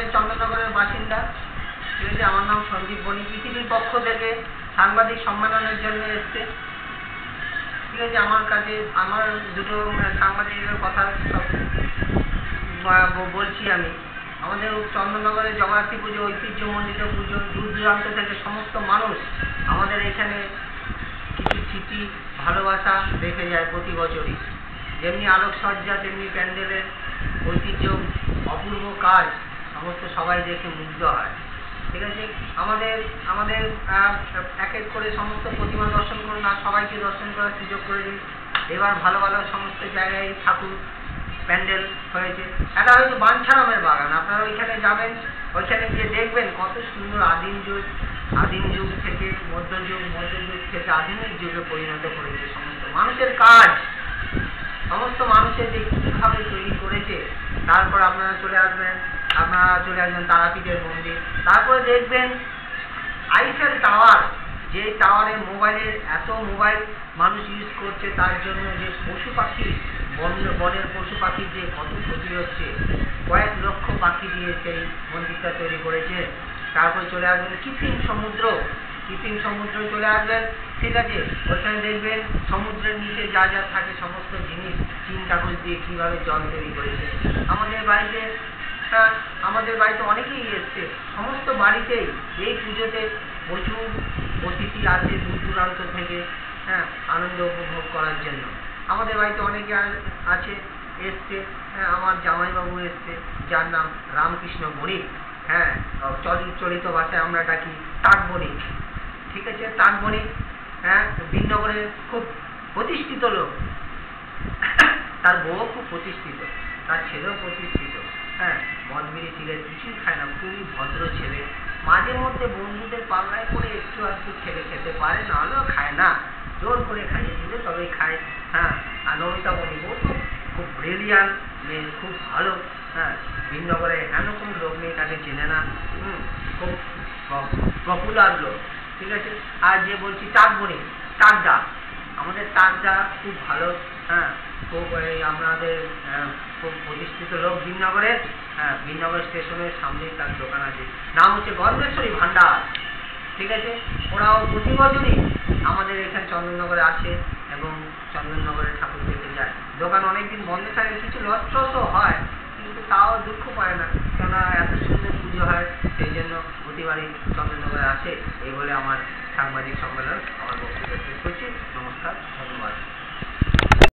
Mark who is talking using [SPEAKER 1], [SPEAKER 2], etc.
[SPEAKER 1] আমাদের চন্দননগরের বাসিন্দা। ঠিক আছে, আমার নাম সঞ্জীব বণিক। পৃথিবীর পক্ষ থেকে সাংবাদিক সম্মেলনের জন্য এসছে। ঠিক আছে, আমার কাছে আমার দুটো সাংবাদিকের কথা বলছি আমি। আমাদের চন্দননগরে জগদ্ধাত্রী পুজো ঐতিহ্যমণ্ডিত পুজো, দূর দূরান্ত থেকে সমস্ত মানুষ আমাদের এখানে কিছু স্মৃতি ভালোবাসা রেখে যায় প্রতি বছরই। যেমনি আলোকসজ্জা তেমনি প্যান্ডেলের ঐতিহ্য অপূর্ব কাজ, সমস্ত সবাই দেখে মুগ্ধ হয়। ঠিক আছে, আমাদের আমাদের এক এক করে সমস্ত প্রতিমা দর্শন করুন আর সবাইকে দর্শন করার সুযোগ করে দিন। এবার ভালো ভালো সমস্ত জায়গায় ঠাকুর প্যান্ডেল হয়েছে। এটা হয়তো বাঞ্ছারামের বাগান, আপনারা ওইখানে যাবেন, ওইখানে গিয়ে দেখবেন কত সুন্দর আদিম যুগ থেকে মধ্যযুগ থেকে আধুনিক যুগে পরিণত করেছে সমস্ত মানুষের কাজ, সমস্ত মানুষের যে কীভাবে তৈরি করেছে। তারপর আপনারা চলে আসবেন তারাপীঠের মন্দির। তারপরে দেখবেন আইফেল টাওয়ার, যে টাওয়ারে এত মোবাইল মানুষ ইউজ করছে, তার জন্য যে পশু পাখি বনের পশু পাখির যে কত ক্ষতি হচ্ছে, কয়েক লক্ষ পাখি দিয়ে সেই মন্দিরটা তৈরি করেছে। তারপরে চলে আসবেন কৃত্রিম সমুদ্র চলে আসবেন। ঠিক আছে, ওখানে দেখবেন সমুদ্রের নিচে যা যা থাকে সমস্ত জিনিস চীন কাগজ দিয়ে কিভাবে জল তৈরি করেছে। আমাদের বাড়িতে অনেকেই এসছে, সমস্ত বাড়িতেই এই পুজোতে প্রচুর অতিথি আছে দূর দূরান্ত থেকে, আনন্দ উপভোগ করার জন্য। আমাদের বাড়িতে অনেকে এসছে, আমার জামাইবাবু এসছে, যার নাম রামকৃষ্ণ বণিক। চলিত ভাষায় আমরা ডাকি টাক বণিক। ঠিক আছে, টাক বণিক বিনগরে খুব প্রতিষ্ঠিত লোক। তার বউ খুব প্রতিষ্ঠিত, তার ছেলেও প্রতিষ্ঠিত। মদ বিড়ি সিগারেট কিছুই খায় না, খুবই ভদ্র ছেলে। মাঝে মধ্যে বন্ধুদের পাল্লায় করে একটু আধটু খেতে পারে, নাহলেও খায় না, জোর করে খাইয়ে দিলে তবেই খায়। আর নমিতা বণিক ও তো খুব ব্রিলিয়ান্ট মেয়ে, খুব ভালো। বিনগরে এমন কোনো লোক নেই তাকে চেনে না, খুব পপুলার লোক। ঠিক আছে, আর যে বলছি টাক বণিক, টাকদা, আমাদের টাকদা খুব ভালো। খুব আমাদের খুব প্রতিষ্ঠিত লোক বিনগরের। বিনগর স্টেশনের সামনেই তার দোকান আছে, নাম হচ্ছে গন্ধেশ্বরী ভান্ডার। ঠিক আছে, ওরাও প্রতি বছরই আমাদের এখানে চন্দননগরে আসে এবং চন্দননগরের ঠাকুর দেখতে যায়। দোকান অনেকদিন বন্ধ থাকে, কিছু লস টসও হয়, কিন্তু তাও দুঃখ পায় না, কেননা এত সুন্দর পুজো হয়, সেই জন্য প্রতিবারই চন্দননগরে আসে। এই বলে আমার সাংবাদিক সম্মেলন আমার বক্তব্য শেষ করছি। নমস্কার, ধন্যবাদ।